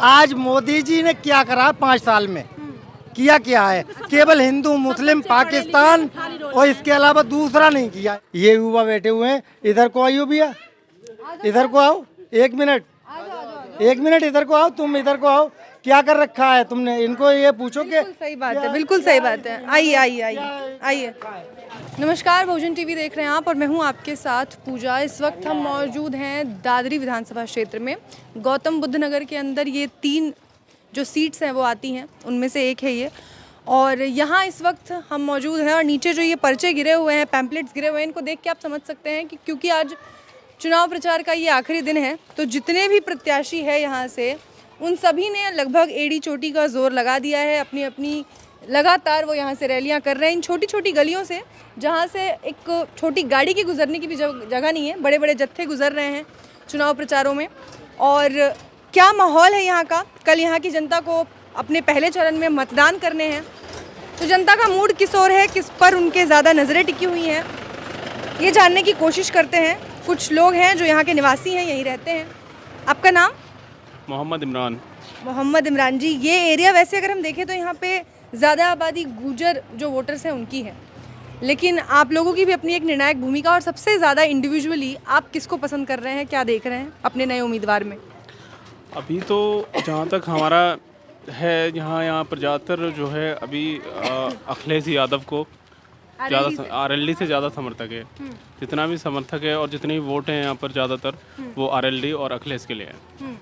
आज मोदी जी ने क्या करा 5 साल में, किया क्या है? केवल हिंदू मुस्लिम पाकिस्तान और इसके अलावा दूसरा नहीं किया। ये युवा बैठे हुए हैं, इधर को आइयो भैया, इधर को आओ, 1 मिनट, 1 मिनट इधर को आओ, तुम इधर को आओ। क्या कर रखा है तुमने? इनको ये पूछो कि सही बात है, बिल्कुल सही बात है। आइए आइए आइए आइए। नमस्कार, बहुजन टीवी देख रहे हैं आप और मैं हूं आपके साथ पूजा। इस वक्त हम मौजूद हैं दादरी विधानसभा क्षेत्र में, गौतम बुद्ध नगर के अंदर। ये 3 जो सीट्स हैं वो आती हैं, उनमें से एक है ये। और यहाँ इस वक्त हम मौजूद हैं और नीचे जो ये पर्चे गिरे हुए हैं, पैम्पलेट्स गिरे हुए हैं, इनको देख के आप समझ सकते हैं कि क्योंकि आज चुनाव प्रचार का ये आखिरी दिन है, तो जितने भी प्रत्याशी है यहाँ से, उन सभी ने लगभग एड़ी चोटी का जोर लगा दिया है। अपनी अपनी लगातार वो यहाँ से रैलियाँ कर रहे हैं इन छोटी छोटी गलियों से, जहाँ से एक छोटी गाड़ी की गुजरने की भी जगह नहीं है। बड़े बड़े जत्थे गुजर रहे हैं चुनाव प्रचारों में। और क्या माहौल है यहाँ का? कल यहाँ की जनता को अपने पहले चरण में मतदान करने हैं, तो जनता का मूड किस ओर है, किस पर उनके ज़्यादा नज़रें टिकी हुई हैं, ये जानने की कोशिश करते हैं। कुछ लोग हैं जो यहाँ के निवासी हैं, यहीं रहते हैं। आपका नाम? मोहम्मद इमरान। मोहम्मद इमरान जी, ये एरिया वैसे अगर हम देखें तो यहाँ पे ज़्यादा आबादी गुजर जो वोटर्स हैं उनकी है, लेकिन आप लोगों की भी अपनी एक निर्णायक भूमिका। और सबसे ज़्यादा इंडिविजुअली आप किसको पसंद कर रहे हैं, क्या देख रहे हैं अपने नए उम्मीदवार में? अभी तो जहाँ तक हमारा है, यहाँ पर ज़्यादातर जो है अभी अखिलेश यादव को ज़्यादा आरएलडी से ज़्यादा समर्थक है। जितना भी समर्थक है और जितने भी वोट हैं यहाँ पर ज़्यादातर वो आरएलडी और अखिलेश के लिए है।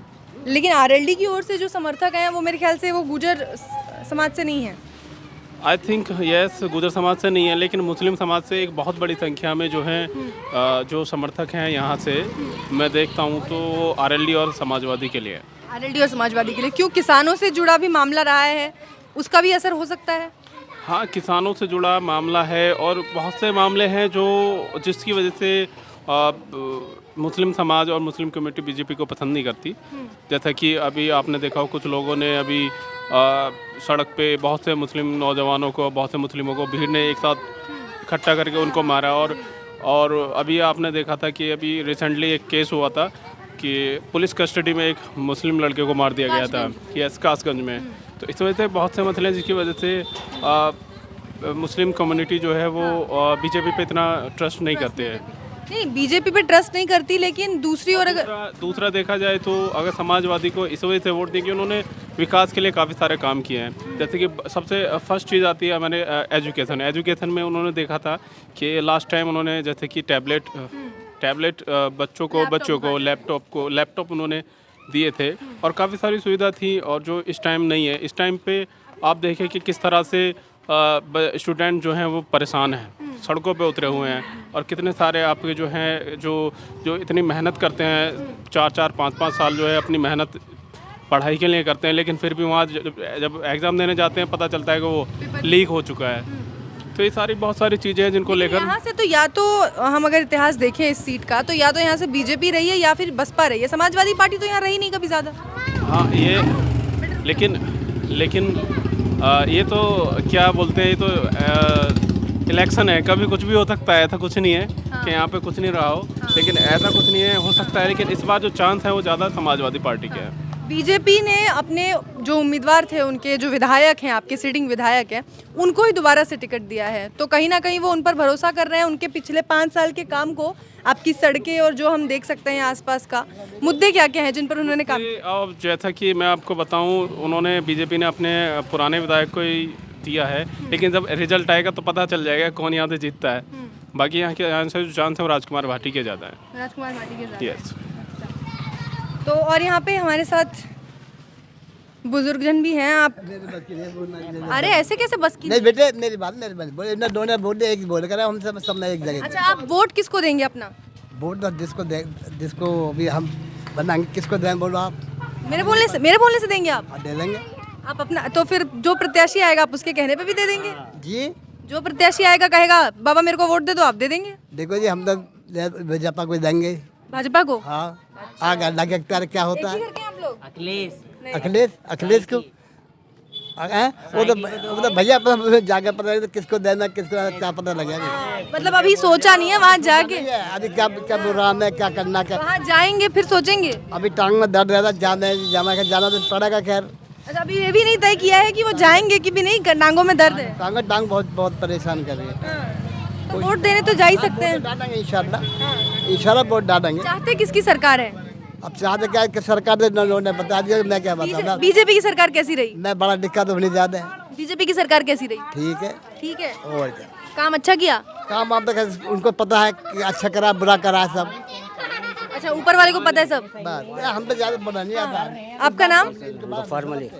लेकिन आरएलडी की ओर से जो समर्थक हैं वो मेरे ख्याल से वो गुजर समाज से नहीं है। आई थिंक यस, गुजर समाज से नहीं है, लेकिन मुस्लिम समाज से एक बहुत बड़ी संख्या में जो है जो समर्थक हैं यहाँ से मैं देखता हूँ तो वो आरएलडी और समाजवादी के लिए है। आरएलडी और समाजवादी के लिए क्यों? किसानों से जुड़ा भी मामला रहा है, उसका भी असर हो सकता है। हाँ, किसानों से जुड़ा मामला है और बहुत से मामले हैं जो जिसकी वजह से मुस्लिम समाज और मुस्लिम कम्युनिटी बीजेपी को पसंद नहीं करती। जैसा कि अभी आपने देखा हो, कुछ लोगों ने अभी सड़क पे बहुत से मुस्लिम नौजवानों को, बहुत से मुस्लिमों को भीड़ ने एक साथ इकट्ठा करके उनको मारा। और अभी आपने देखा था कि अभी रिसेंटली एक केस हुआ था कि पुलिस कस्टडी में एक मुस्लिम लड़के को मार दिया गया था, यस, कासगंज में। तो इस वजह से बहुत से मसले हैं जिसकी वजह से मुस्लिम कम्युनिटी जो है वो बीजेपी पे इतना ट्रस्ट नहीं करते हैं। नहीं, बीजेपी पे ट्रस्ट नहीं करती, लेकिन दूसरी ओर अगर दूसरा देखा जाए तो अगर समाजवादी को इस वजह से वोट दें कि उन्होंने विकास के लिए काफ़ी सारे काम किए हैं। जैसे कि सबसे फर्स्ट चीज़ आती है हमारे एजुकेशन में उन्होंने देखा था कि लास्ट टाइम उन्होंने जैसे कि टैबलेट बच्चों को लैपटॉप उन्होंने दिए थे और काफ़ी सारी सुविधा थी, और जो इस टाइम नहीं है। इस टाइम पे आप देखें कि किस तरह से स्टूडेंट जो हैं वो परेशान हैं, सड़कों पे उतरे हुए हैं। और कितने सारे आपके जो हैं जो इतनी मेहनत करते हैं, 4-4, 5-5 साल जो है अपनी मेहनत पढ़ाई के लिए करते हैं, लेकिन फिर भी वहाँ जब एग्ज़ाम देने जाते हैं पता चलता है कि वो लीक हो चुका है। तो ये बहुत सारी चीज़ें हैं जिनको लेकर यहाँ से तो या तो हम अगर इतिहास देखें इस सीट का, तो या तो यहाँ से बीजेपी रही है या फिर बसपा रही है। समाजवादी पार्टी तो यहाँ रही नहीं कभी ज़्यादा। हाँ, ये लेकिन ये तो क्या बोलते हैं, ये तो इलेक्शन है, कभी कुछ भी हो सकता है। ऐसा कुछ नहीं है कि यहाँ पे कुछ नहीं रहा हो, लेकिन ऐसा कुछ नहीं है, हो सकता है। लेकिन इस बार जो चांस है वो ज़्यादा समाजवादी पार्टी के है। बीजेपी ने अपने जो उम्मीदवार थे, उनके जो विधायक हैं, आपके सिटिंग विधायक हैं, उनको ही दोबारा से टिकट दिया है, तो कहीं ना कहीं वो उन पर भरोसा कर रहे हैं। उनके पिछले 5 साल के काम को, आपकी सड़कें और जो हम देख सकते हैं आसपास का मुद्दे क्या क्या हैं जिन पर उन्होंने काम किया। अब जैसा कि मैं आपको बताऊं, उन्होंने बीजेपी ने अपने पुराने विधायक को ही दिया है, लेकिन जब रिजल्ट आएगा तो पता चल जाएगा कौन यहाँ से जीतता है। बाकी यहाँ से जो चांस है वो राजकुमार भाटी के ज़्यादा है। राजकुमार भाटी के ज़्यादा। यस। तो और यहाँ पे हमारे साथ बुजुर्गजन भी हैं। आप अरे ऐसे कैसे बस की? नहीं बेटे, मेरी बात बोले ना, दोनों बोल एक बोल कर हम सब एक जगह। अच्छा, आप वोट किसको देंगे अपना? वोट तो जिसको अभी हम बनाएंगे, किसको देंगे बोलो आप? मेरे बोलने से देंगे आप? दे देंगे आप अपना। तो फिर जो प्रत्याशी आएगा आप उसके कहने पे भी दे देंगे? जी, जो प्रत्याशी आएगा कहेगा बाबा मेरे को वोट दे दो, आप दे देंगे? देखो जी, हम तो भाजपा को देंगे। भाजपा को? हाँ, आगे अल्लाह के अख्तियार क्या होता है। आप लोग अखिलेश को वो तो भैया अपना जाकर पता लगे तो किसको देना किसको क्या पता लगेगा। मतलब अभी सोचा नहीं है वहाँ जाके? अभी क्या क्या प्रोग्राम है, क्या करना क्या। वहाँ जाएंगे फिर सोचेंगे? अभी टांग में दर्द रहता, जाना तो पड़ेगा। खैर अच्छा, अभी ये भी नहीं तय किया है कि वो जाएंगे कि भी नहीं, टांगों में दर्द है? टांग बहुत परेशान कर रही है। तो वोट देने तो जा ही सकते हैं। डालेंगे इंशाल्लाह वोट डालेंगे। चाहते किसकी सरकार है? अब चाहते क्या कि सरकार ने बता दिया, मैं क्या बताऊँ। बीजेपी की सरकार कैसी रही? मैं बड़ा दिक्कत तो नहीं ज्यादा है। बीजेपी की सरकार कैसी रही? ठीक है। ठीक है। और क्या काम अच्छा किया? काम आप तो उनको पता है कि अच्छा करा बुरा करा सब। अच्छा, ऊपर वाले को पता है सब? बस हम तो ज्यादा बुरा नहीं आता। आपका नाम? गफ्फार मलिक।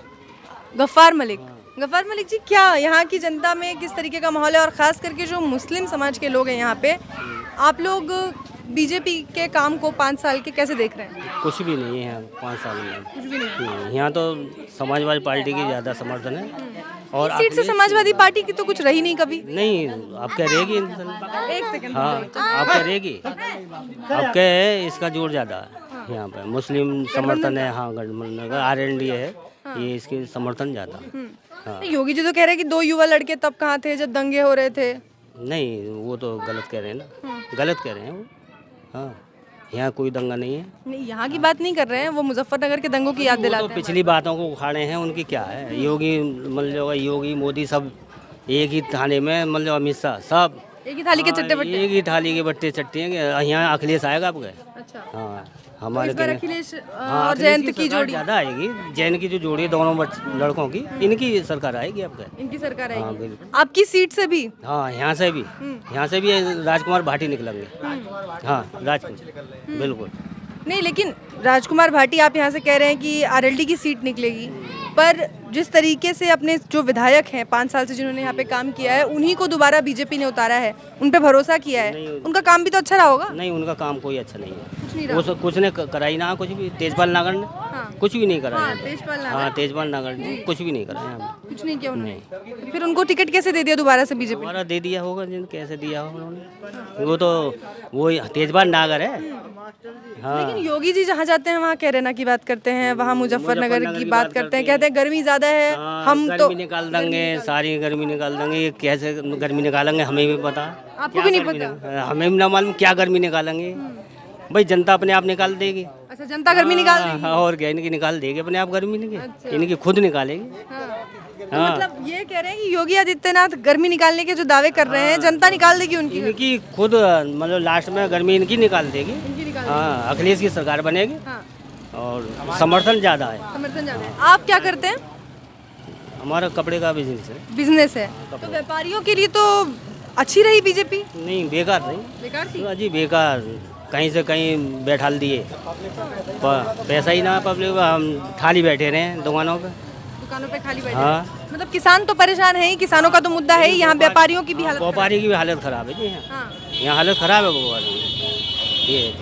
गफ्फार मलिक। गफ्फार मलिक जी, क्या यहाँ की जनता में किस तरीके का माहौल है, और ख़ास करके जो मुस्लिम समाज के लोग हैं यहाँ पे, आप लोग बीजेपी के काम को 5 साल के कैसे देख रहे हैं? कुछ भी नहीं है 5 साल में। कुछ भी नहीं। यहाँ तो समाजवादी पार्टी की ज़्यादा समर्थन है। और इस सीट से समाजवादी पार्टी की तो कुछ रही नहीं कभी। नहीं, आप क्या रहेगी? एक सेकंड। हाँ, आप क्या रहेगी? आप क्या है, इसका जोर ज़्यादा है यहाँ पे। मुस्लिम समर्थन है। हाँ, गठबंधन RND है, ये इसके समर्थन ज़्यादा। हाँ। योगी जी तो कह रहे हैं कि 2 युवा लड़के तब कहाँ थे जब दंगे हो रहे थे। नहीं, वो तो गलत कह रहे हैं ना, गलत कह रहे हैं वो। हाँ, यहाँ कोई दंगा नहीं है। नहीं, यहाँ की बात नहीं कर रहे हैं, वो मुजफ्फरनगर के दंगों की याद वो दिलाते तो हैं। पिछली बातों को उखाड़े हैं, उनकी क्या है। योगी मतलब योगी मोदी सब एक ही थाने में, मतलब अमित शाह सब एक ही थाली के चट्टे बट्टे। एक ही थाली के बट्टे चट्टे हैं। यहाँ अखिलेश आएगा आपके? अच्छा, हाँ, तो हमारे इस बार के अखिलेश हाँ, और अखिलेश जयंत की सरकार जोड़ी, ज़्यादा आएगी। जैन की जो जोड़ी है दोनों लड़कों की, इनकी सरकार आएगी आपके। इनकी सरकार हाँ, आएगी। बिल्कुल। आपकी सीट से भी? हाँ, यहाँ से भी राजकुमार भाटी निकलेंगे। हाँ, राजकुमार बिल्कुल। नहीं, लेकिन राजकुमार भाटी आप यहाँ से कह रहे हैं कि RLD की सीट निकलेगी, पर जिस तरीके से अपने जो विधायक हैं 5 साल से जिन्होंने यहाँ पे काम किया है, उन्हीं को दोबारा बीजेपी ने उतारा है, उन पे भरोसा किया है, उनका काम भी तो अच्छा रहा होगा। नहीं, उनका काम कोई अच्छा नहीं है। कुछ नहीं रहा। वो कुछ ने कराई ना, कुछ भी। तेजपाल नागर ने कुछ भी नहीं कराया। तेजपाल नागर ने कुछ भी नहीं कराया। कुछ नहीं किया उन्होंने। फिर उनको टिकट कैसे दे दिया दोबारा से बीजेपी? दोबारा दे दिया होगा, कैसे दिया होगा उन्होंने। वो तो वो तेजपाल नागर है। हाँ, लेकिन योगी जी जहाँ जाते हैं वहाँ कैरेना की बात करते हैं, वहाँ मुजफ्फरनगर की बात करते हैं, कहते हैं गर्मी ज्यादा है, हम तो गर्मी निकाल देंगे, सारी गर्मी निकाल देंगे। ये कैसे गर्मी निकालेंगे हमें भी पता। आपको भी नहीं पता? हमें भी ना मालूम क्या गर्मी निकालेंगे। भाई जनता अपने आप निकाल देगी। अच्छा, जनता गर्मी निकाल देगी। हाँ, और क्या, इनकी निकाल देगी अपने आप गर्मी नहीं, इनकी खुद निकालेगी। तो मतलब ये कह रहे हैं कि योगी आदित्यनाथ गर्मी निकालने के जो दावे कर रहे हैं, जनता निकाल देगी उनकी। इनकी खुद मतलब लास्ट में गर्मी इनकी निकाल देगी। हाँ, अखिलेश की सरकार बनेगी। और समर्थन ज़्यादा है। समर्थन ज़्यादा है। आप क्या करते हैं? हमारा कपड़े का बिजनेस है। बिजनेस है, तो व्यापारियों के लिए तो अच्छी रही बीजेपी? नहीं, बेकार नहीं, बेकार थी। अजी बेकार। कहीं से कहीं बैठाल दिए, पैसा ही ना पब्लिक। हम खाली बैठे रहे दुकानों पे खाली बैठे। हाँ, मतलब किसान तो परेशान है ही, किसानों का तो मुद्दा है ही, यहाँ व्यापारियों की भी हालत। व्यापारी की भी हालत खराब है जी। यहाँ हालत खराब है व्यापारी की। ये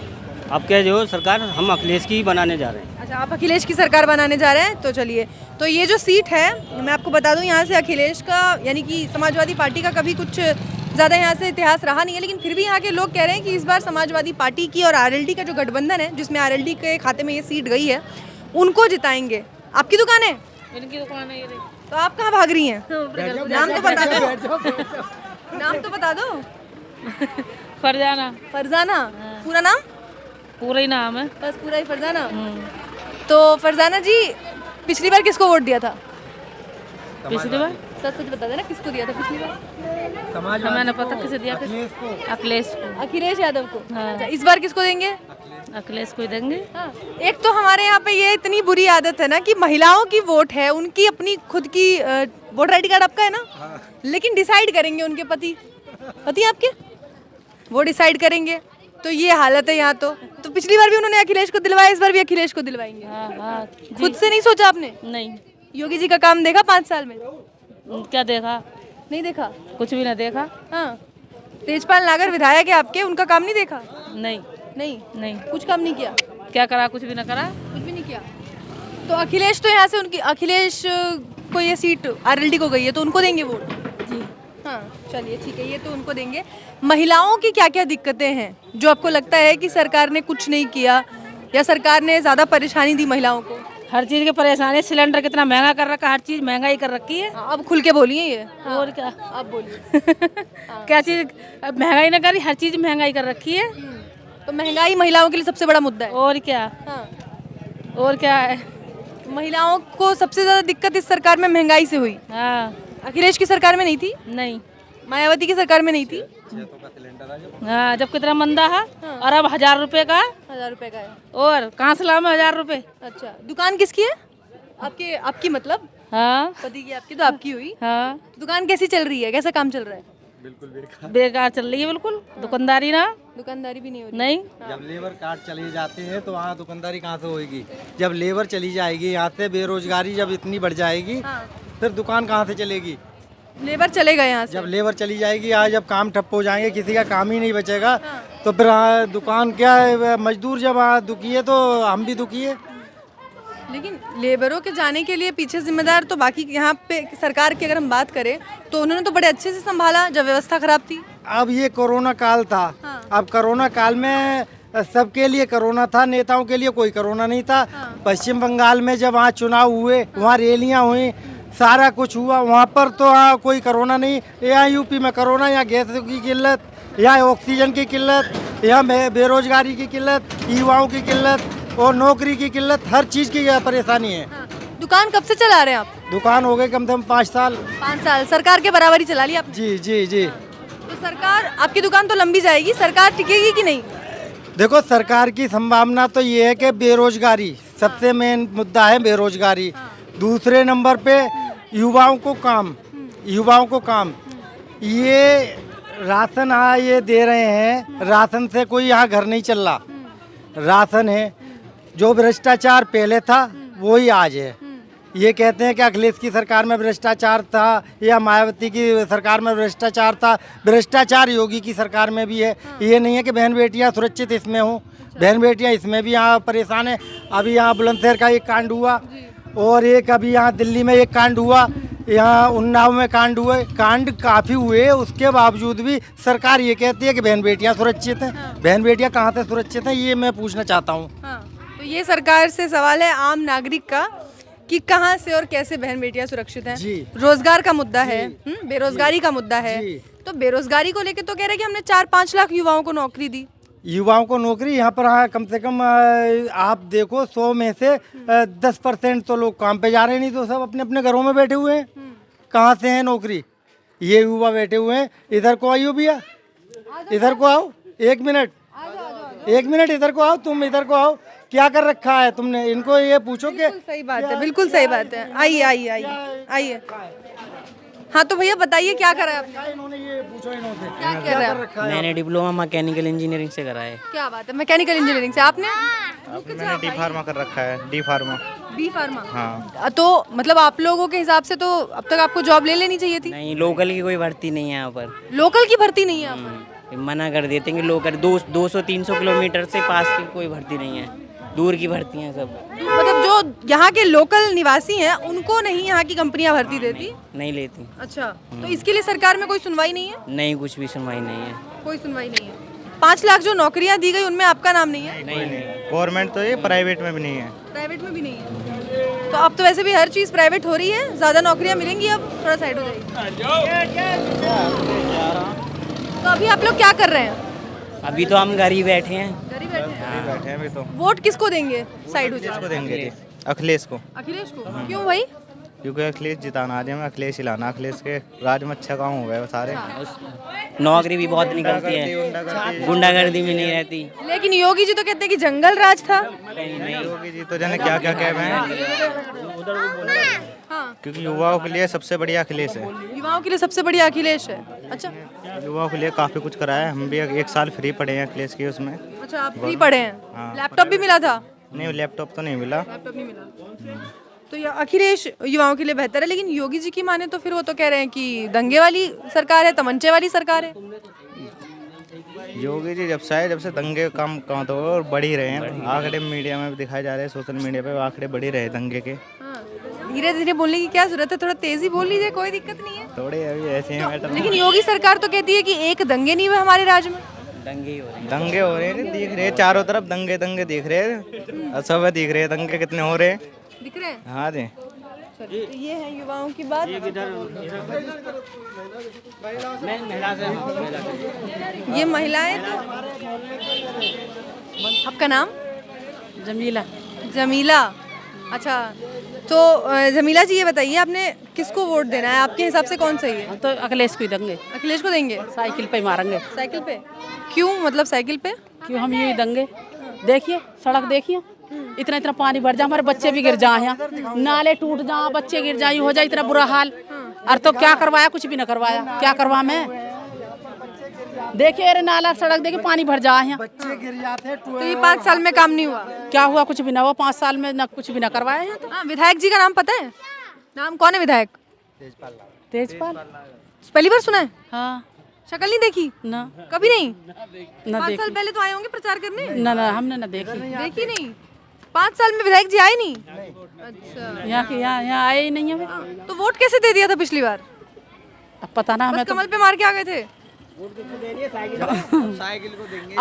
अब क्या जो सरकार हम अखिलेश की बनाने जा रहे हैं। अच्छा, आप अखिलेश की सरकार बनाने जा रहे हैं, तो चलिए। तो ये जो सीट है, मैं आपको बता दूं, यहाँ से अखिलेश का यानी कि समाजवादी पार्टी का कभी कुछ ज़्यादा यहाँ से इतिहास रहा नहीं है, लेकिन फिर भी यहाँ के लोग कह रहे हैं कि इस बार समाजवादी पार्टी की और RLD का जो गठबंधन है, जिसमें RLD के खाते में ये सीट गई है, उनको जिताएंगे। आपकी दुकान है? इनकी दुकान है ये। तो आप कहाँ भाग रही हैं? नाम तो बता दो। नाम तो बता दो। फरजाना। फरजाना? पूरा नाम? पूरा ही नाम है। बस पूरा ही फरजाना। तो फरजाना जी, पिछली बार किसको वोट दिया था? पिछली बार सच सच बता देना, किसको दिया था पिछली बार? हमें पता किसे दिया। अखिलेश को। अखिलेश यादव को। हाँ। अच्छा, इस बार किसको देंगे? अखिलेश को ही देंगे। हाँ। एक तो हमारे यहाँ पे ये इतनी बुरी आदत है ना कि महिलाओं की वोट है, उनकी अपनी खुद की वोटर ID कार्ड आपका है ना, लेकिन डिसाइड करेंगे उनके पति आपके, वो डिसाइड करेंगे। तो ये हालत है यहाँ। तो पिछली बार भी उन्होंने अखिलेश को दिलवाया, इस बार भी अखिलेश को दिलवाएंगे। हाँ, खुद से नहीं सोचा आपने? नहीं। योगी जी का काम देखा 5 साल में? क्या देखा? नहीं देखा। कुछ भी ना देखा। हाँ, तेजपाल नागर विधायक है आपके, उनका काम नहीं देखा? नहीं नहीं, कुछ काम नहीं किया। क्या करा? कुछ भी ना करा। कुछ भी नहीं किया। तो अखिलेश तो यहाँ से अखिलेश को ये सीट RLD को गई है, तो उनको देंगे वोट? जी हाँ, चलिए ठीक है, ये तो उनको देंगे। महिलाओं की क्या क्या दिक्कतें हैं जो आपको लगता है कि सरकार ने कुछ नहीं किया, या सरकार ने ज़्यादा परेशानी दी महिलाओं को? हर चीज़ की परेशानी, सिलेंडर कितना महंगा कर रखा, हर चीज़ महंगाई कर रखी है। अब खुल के बोलिए ये। और क्या, अब बोलिए। क्या चीज़ अब महंगाई ना करी, हर चीज़ महंगाई कर रखी है। तो महंगाई महिलाओं के लिए सबसे बड़ा मुद्दा है। और क्या, हाँ। और क्या है। महिलाओं को सबसे ज्यादा दिक्कत इस सरकार में महंगाई से हुई। हाँ, अखिलेश की सरकार में नहीं थी, नहीं, मायावती की सरकार में नहीं थी। हाँ, जब कितना मंदा है और अब 1000 रुपए का, 1000 रुपए का है। और कहाँ से लाऊं मैं 1000 रुपए। अच्छा, दुकान किसकी है? आपकी मतलब हाँ, पति की, आपकी तो आपकी हुई। हाँ, तो दुकान कैसी चल रही है, कैसा काम चल रहा है? बेकार चल रही है बिल्कुल, दुकानदारी ना, दुकानदारी भी नहीं हो रही। नहीं। जब लेबर कार्ड चले जाते हैं तो वहाँ दुकानदारी कहाँ से होगी? जब लेबर चली जाएगी यहाँ से, बेरोजगारी जब इतनी बढ़ जाएगी, फिर दुकान कहाँ से चलेगी? लेबर चले गए यहाँ से। जब लेबर चली जाएगी, आज जब काम ठप्प हो जाएंगे, किसी का काम ही नहीं बचेगा, तो फिर दुकान क्या है? मजदूर जब दुखी है तो हम भी दुखी है। लेकिन लेबरों के जाने के लिए पीछे जिम्मेदार तो बाकी यहाँ पे सरकार की अगर हम बात करें तो उन्होंने तो बड़े अच्छे से संभाला जब व्यवस्था खराब थी। अब ये कोरोना काल था। अब कोरोना काल में सबके लिए कोरोना था, नेताओं के लिए कोई कोरोना नहीं था। पश्चिम बंगाल में जब वहाँ चुनाव हुए, वहाँ रैलियाँ हुई, सारा कुछ हुआ, वहाँ पर तो कोई कोरोना नहीं। यहाँ यूपी में कोरोना, यहाँ गैस की किल्लत, यहाँ ऑक्सीजन की किल्लत, यहाँ बेरोजगारी की किल्लत, युवाओं की किल्लत और नौकरी की किल्लत, हर चीज़ की परेशानी है। दुकान कब से चला रहे हैं आप? दुकान हो गई कम से कम 5 साल। 5 साल। सरकार के बराबर ही चला लिया आपने। जी जी जी। तो सरकार, आपकी दुकान तो लंबी जाएगी, सरकार टिकेगी कि नहीं? देखो, सरकार की संभावना तो ये है कि बेरोजगारी सबसे मेन मुद्दा है, बेरोजगारी। दूसरे नंबर पे युवाओं को काम, युवाओं को काम। ये राशन ये दे रहे हैं, राशन से कोई यहाँ घर नहीं चल रहा। राशन है, जो भ्रष्टाचार पहले था वही आज है। ये कहते हैं कि अखिलेश की सरकार में भ्रष्टाचार था या मायावती की सरकार में भ्रष्टाचार था। भ्रष्टाचार योगी की सरकार में भी है। ये नहीं है कि बहन बेटियां सुरक्षित इसमें हों, बहन बेटियां इसमें भी यहाँ परेशान है। अभी यहाँ बुलंदशहर का एक कांड हुआ और एक अभी यहाँ दिल्ली में एक कांड हुआ, यहाँ उन्नाव में कांड हुए। कांड काफ़ी हुए, उसके बावजूद भी सरकार ये कहती है कि बहन बेटियां सुरक्षित हैं। बहन बेटियां कहाँ से सुरक्षित हैं, ये मैं पूछना चाहता हूँ। तो ये सरकार से सवाल है आम नागरिक का कि कहाँ से और कैसे बहन बेटियां सुरक्षित हैं। जी। रोजगार का मुद्दा है, बेरोजगारी का मुद्दा है। जी। तो बेरोजगारी को लेकर तो कह रहे हैं कि हमने 4-5 लाख युवाओं को नौकरी दी। युवाओं को नौकरी यहाँ पर कम से कम आप देखो 100 में से 10% तो लोग काम पे जा रहे हैं, नहीं तो सब अपने अपने घरों में बैठे हुए हैं। कहाँ से है नौकरी? ये युवा बैठे हुए हैं। इधर को आइयो भैया, इधर को आओ, 1 मिनट, 1 मिनट इधर को आओ, तुम इधर को आओ। क्या कर रखा है तुमने? इनको ये पूछो कि सही बात है, बिल्कुल सही बात है। आइए आइए आइए आइए। हाँ तो भैया बताइए क्या करा है आपने? इन्होंने ये पूछो इन्होंने क्या कर रहे हैं? मैंने डिप्लोमा मैकेनिकल इंजीनियरिंग से करा है। क्या बात है, मैकेनिकल इंजीनियरिंग से। आपने? मैंने डी फार्मा कर रखा है, डी फार्मा। B pharma. हाँ। तो मतलब आप लोगों के हिसाब से तो अब तक आपको जॉब ले लेनी चाहिए थी। नहीं, लोकल की कोई भर्ती नहीं है यहाँ पर। लोकल की भर्ती नहीं है यहाँ पर। मना कर देते हैं कि लोकल 200-300 किलोमीटर से पास की कोई भर्ती नहीं है, दूर की भर्ती हैं सब। मतलब जो यहाँ के लोकल निवासी हैं उनको नहीं यहाँ की कंपनियां भर्ती देती? नहीं लेती। अच्छा, तो इसके लिए सरकार में कोई सुनवाई नहीं है? नहीं, कुछ भी सुनवाई नहीं है। कोई सुनवाई नहीं है। 5 लाख जो नौकरियां दी गई उनमें आपका नाम नहीं है? नहीं, गवर्नमेंट तो ये प्राइवेट में भी नहीं है। प्राइवेट में भी नहीं है। तो अब तो वैसे भी हर चीज़ प्राइवेट हो रही है, ज़्यादा नौकरियां मिलेंगी, अब थोड़ा साइड हो जाएगी। तो अभी आप लोग क्या कर रहे हैं? अभी तो हम घर ही बैठे हैं। घर ही बैठे हैं। बैठे हैं अभी तो। वोट किसको देंगे? साइड हो किसको जाए। देंगे? अखिलेश को। अखिलेश को? क्यों भाई? क्योंकि अखिलेश जिताना आज हमें, अखिलेश ही लाना। अखिलेश के राज में अच्छा काम हुआ है सारे। नौकरी भी बहुत निकलती है, गुंडागर्दी भी नहीं रहती। लेकिन योगी जी तो कहते हैं कि जंगल राज था। योगी जी तो जाने क्या क्या कह रहे हैं। हाँ, क्योंकि युवाओं के लिए सबसे बढ़िया अखिलेश है। युवाओं के लिए सबसे बढ़िया अखिलेश है। अच्छा युवाओं के लिए काफ़ी कुछ करा है। हम भी 1 साल फ्री पढ़े हैं अखिलेश की उसमें। अच्छा, आप फ्री पढ़े हैं? हाँ। लैपटॉप भी मिला था? नहीं, लैपटॉप तो नहीं मिला। लैपटॉप नहीं मिला। तो ये अखिलेश युवाओं के लिए बेहतर है, लेकिन योगी जी की माने तो फिर वो तो कह रहे हैं कि दंगे वाली सरकार है, तमंचे वाली सरकार है। योगी जी जब से दंगे कम तो और बढ़ ही रहे हैं। आंकड़े मीडिया में भी दिखाए जा रहे हैं, सोशल मीडिया पे आंकड़े बढ़ ही रहे दंगे के। धीरे धीरे बोलने की क्या जरूरत है, थोड़ा तेजी बोल लीजिए, कोई दिक्कत नहीं है। थोड़े अभी ऐसे ही मैटर। लेकिन योगी सरकार तो कहती है कि एक दंगे नहीं हुए हमारे राज्य में। दंगे ही हो रहे हैं। दंगे हो रहे हैं, दिख रहे हैं चारों तरफ दंगे दंगे दिख रहे हैं, सब दिख रहे हैं दंगे कितने हो रहे हैं। दिख रहे हैं? हाँ जी। चलिए, तो ये है युवाओं की बात। ये महिलाएं तो आपका नाम? जमीला। जमीला। अच्छा, तो जमीला जी ये बताइए, आपने किसको वोट देना है? आपके हिसाब से कौन सही है? तो अखिलेश को ही देंगे, अखिलेश को देंगे? साइकिल पे मारेंगे। साइकिल पे? क्यों, मतलब साइकिल पे क्यों हम यही देंगे? देखिए सड़क देखिए, इतना इतना पानी भर जा, हमारे बच्चे भी गिर जाए यहाँ, नाले टूट जा, बच्चे गिर जाए, हो जाए इतना बुरा हाल। और तो क्या करवाया? कुछ भी ना करवाया। क्या करवा मैं? देखिए अरे नाला सड़क देखिए पानी भर जाए यहाँ। बच्चे गिर जाते हैं। तो ये 5 साल में काम नहीं हुआ? क्या हुआ? कुछ भी ना हुआ 5 साल में, ना कुछ भी ना करवाया यहाँ तो। हाँ, विधायक जी का नाम पता है? नाम कौन है विधायक? तेजपाल। पहली बार सुना है? हाँ। शक्ल नहीं देखी? ना कभी नहीं? ना 5 साल पहले तो आए होंगे प्रचार करने? ना हमने ना देखी। देखी नहीं? 5 साल में विधायक जी आए नहीं? अच्छा, यहाँ आए ही नहीं हमें। तो वोट कैसे दे दिया था पिछली बार? अब पता ना हमें बस कमल पे मार के आ गए थे? अब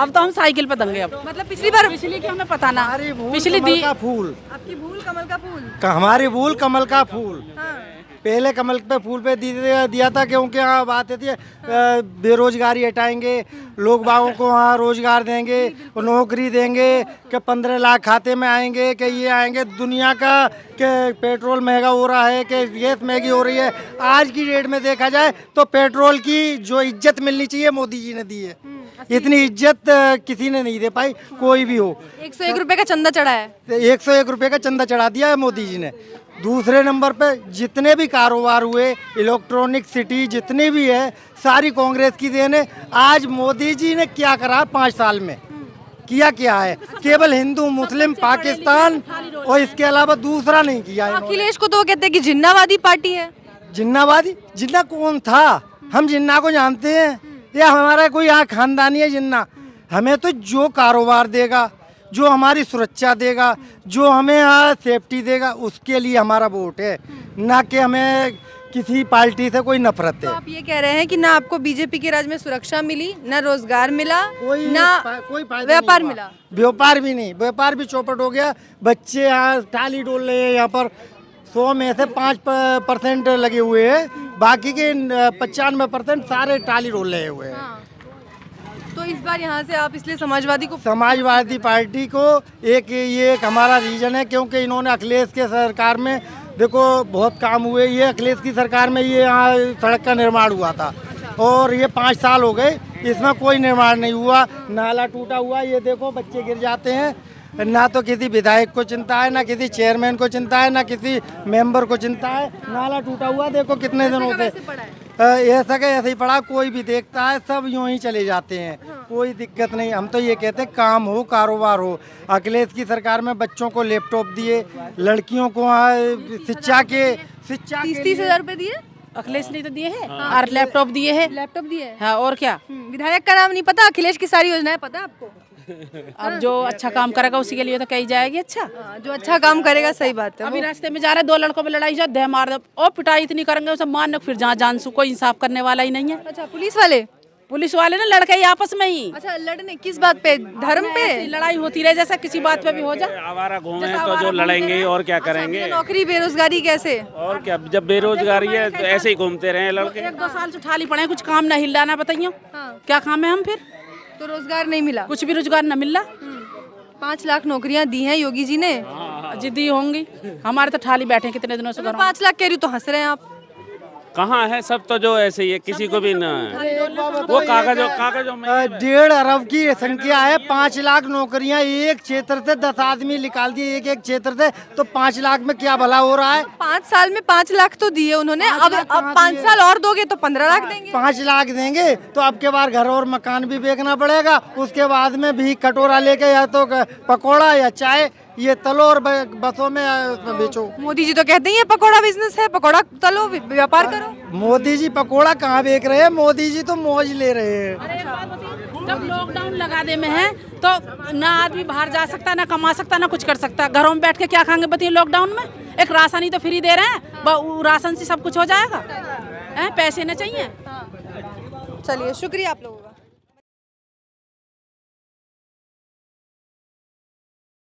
तो हम साइकिल पे देंगे। अब मतलब पिछली बार पिछली की हमें पता ना। पिछली दी का फूल, आपकी भूल कमल का फूल। हमारी भूल कमल का फूल। हाँ। पहले कमल पे फूल पे दिया था, क्योंकि यहाँ बात थी बेरोजगारी हटाएंगे, लोग बागों को वहाँ रोजगार देंगे, नौकरी देंगे, कि 15 लाख खाते में आएंगे, कि ये आएंगे। दुनिया का कि पेट्रोल महंगा हो रहा है, कि गैस महंगी हो रही है। आज की डेट में देखा जाए तो पेट्रोल की जो इज्जत मिलनी चाहिए मोदी जी ने दी है। इतनी इज्जत किसी ने नहीं दे पाई, कोई भी हो। 101 रुपए का चंदा चढ़ा है। 101 रुपए का चंदा चढ़ा दिया है मोदी जी ने। दूसरे नंबर पे जितने भी कारोबार हुए, इलेक्ट्रॉनिक सिटी जितनी भी है, सारी कांग्रेस की देन है। आज मोदी जी ने क्या करा 5 साल में? किया क्या है? केवल हिंदू, मुस्लिम, पाकिस्तान और इसके अलावा दूसरा नहीं किया है। अखिलेश को तो वो कहते हैं कि जिन्नावादी पार्टी है। जिन्नावादी? जिन्ना कौन था? हम जिन्ना को जानते हैं या हमारा कोई यहाँ खानदानी है जिन्ना? हमें तो जो कारोबार देगा, जो हमारी सुरक्षा देगा, जो हमें यहाँ सेफ्टी देगा, उसके लिए हमारा वोट है, ना कि हमें किसी पार्टी से कोई नफरत तो है। आप ये कह रहे हैं कि ना आपको बीजेपी के राज में सुरक्षा मिली, ना रोजगार मिला, ना कोई फायदा व्यापार नहीं हुआ। मिला? व्यापार भी नहीं, व्यापार भी चौपट हो गया। बच्चे यहाँ टाली डोल रहे हैं, यहाँ पर 100 में से 5% लगे हुए हैं, बाकी के 95% सारे टाली डोल रहे हुए हैं। तो इस बार यहाँ से आप इसलिए समाजवादी को समाजवादी पार्टी को ये एक हमारा रीजन है, क्योंकि इन्होंने अखिलेश के सरकार में देखो बहुत काम हुए। ये अखिलेश की सरकार में ये यहाँ सड़क का निर्माण हुआ था, और ये 5 साल हो गए, इसमें कोई निर्माण नहीं हुआ। नाला टूटा हुआ, ये देखो बच्चे गिर जाते हैं। ना तो किसी विधायक को चिंता है, ना किसी चेयरमैन को चिंता है, ना किसी मेंबर को चिंता है। नाला टूटा हुआ देखो कितने दिनों से ऐसा का ऐसे ही पड़ा, कोई भी देखता है, सब यूं ही चले जाते हैं। कोई दिक्कत नहीं। हम तो ये कहते हैं काम हो, कारोबार हो। अखिलेश की सरकार में बच्चों को लैपटॉप दिए, लड़कियों को शिक्षा 30 हजार रुपए दिए। अखिलेश ने तो दिए हैं और लैपटॉप दिए हैं। लैपटॉप दिए? हाँ, और क्या? विधायक का नाम नहीं पता? अखिलेश की सारी योजनाएं पता है आपको? अब जो अच्छा काम करेगा उसी के लिए तो कही जाएगी। अच्छा, जो अच्छा काम करेगा, सही बात है। अभी रास्ते में जा रहे 2 लड़कों में लड़ाई, जा दे मार दे और पिटाई इतनी करेंगे उसे मारने, फिर जहाँ जानसू कोई इंसाफ करने वाला ही नहीं है। अच्छा, पुलिस वाले ना लड़के ही आपस में ही। अच्छा, लड़ने किस बात पे? धर्म पे लड़ाई होती रहे, जैसा किसी बात पे भी हो जाए। आवारा घूमे तो जो लड़ेंगे और क्या करेंगे? नौकरी बेरोजगारी कैसे? और क्या, जब बेरोजगारी है तो ऐसे ही घूमते रहे लड़के। 1-2 साल से ठाली पड़े, कुछ काम नहीं हिल रहा, बताइए क्या काम है हम फिर? तो रोजगार नहीं मिला? कुछ भी रोजगार न मिला। 5 लाख नौकरियां दी हैं योगी जी ने। जिद्दी होंगी, हमारे तो ठाली बैठे कितने दिनों से। 5 लाख कह रही हूँ तो हंस रहे हैं आप। कहाँ है? सब तो जो ऐसे ही है, किसी को भी ना वो कागजों में 1.5 अरब की संख्या है। 5 लाख नौकरियां एक क्षेत्र से 10 आदमी निकाल दिए एक क्षेत्र से, तो 5 लाख में क्या भला हो रहा है? 5 साल में 5 लाख तो दिए उन्होंने, अब 5 साल और दोगे तो 15 लाख देंगे। 5 लाख देंगे तो अब के बाद घर और मकान भी बेचना पड़ेगा। उसके बाद में भी कटोरा लेके या तो पकौड़ा या चाय ये तलो और बसों में बेचो। मोदी जी तो कहते हैं ये पकौड़ा बिजनेस है, पकौड़ा तलो, व्यापार करो। मोदी जी पकौड़ा कहाँ बेच रहे हैं? मोदी जी तो मौज ले रहे हैं। जब लॉकडाउन लगा दे में है तो ना आदमी बाहर जा सकता, ना कमा सकता, ना कुछ कर सकता। घरों में बैठ के क्या खाएंगे बताइए? लॉकडाउन में एक राशन ही तो फ्री दे रहे हैं, राशन से सब कुछ हो जाएगा। पैसे न चाहिए। चलिए, शुक्रिया आप लोगों का।